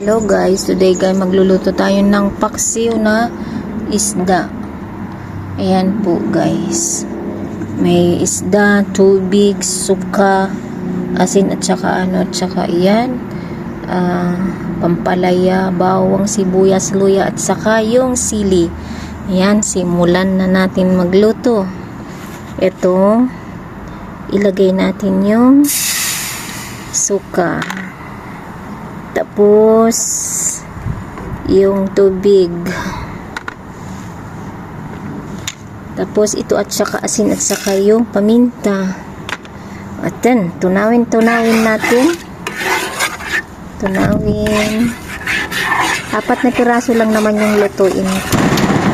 Hello guys, today guys magluluto tayo ng paksiw na isda. Ayan po guys. May isda, tubig, suka, asin at saka ayan. Pampalaya, bawang, sibuyas, luya at saka yung sili. Ayan, simulan na natin magluto. Ito, ilagay natin yung suka. Tapos yung tubig. Tapos ito at saka asin at saka yung paminta. At then, tunawin natin. Tunawin. 4 na piraso lang naman yung lutuin.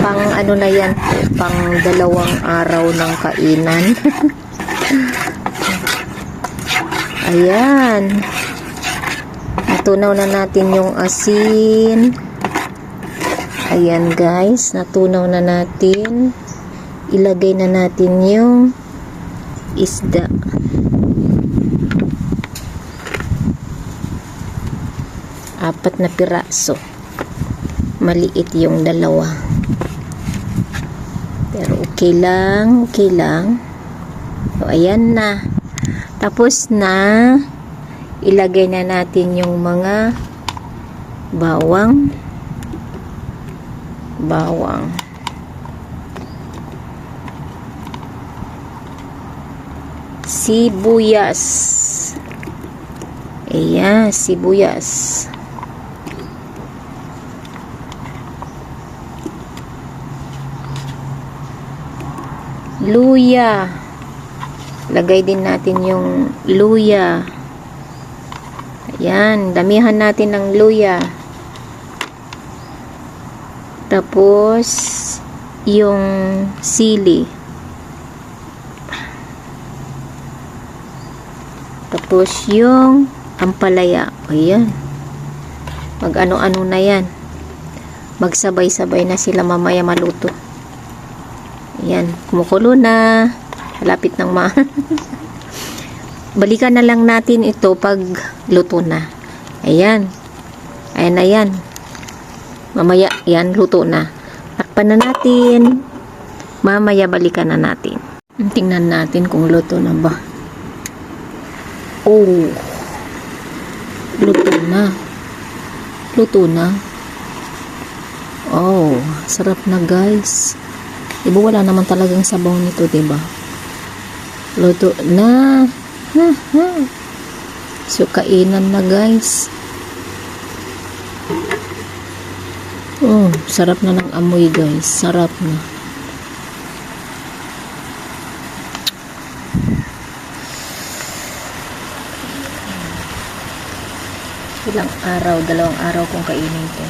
Pang ano na yan po, pang 2 araw ng kainan. Ayan. Natunaw na natin yung asin. Ayan guys, natunaw na natin. Ilagay na natin yung isda. Apat na piraso. Maliit yung 2. Pero okay lang. So ayan na. Tapos na. Ilagay na natin yung mga bawang, sibuyas, ayan, sibuyas, luya, lagay din natin yung luya. Ayan, damihan natin ng luya. Tapos, yung sili. Tapos, yung ampalaya. Ayan. Mag-ano-ano na yan. Magsabay-sabay na sila mamaya maluto. Ayan, kumukulo na. Malapit ng balikan na lang natin ito pag luto na. Ayan. Ayan na yan. Mamaya, yan, luto na. Takpan na natin. Mamaya, balikan na natin. Tingnan natin kung luto na ba. Oh. Luto na. Luto na. Oh, sarap na guys. Diba wala naman talagang sabaw nito, diba? Luto na. So kainan na guys. Oh, sarap na ng amoy guys. Sarap na. Ilang araw, 2 araw kung kainin ko.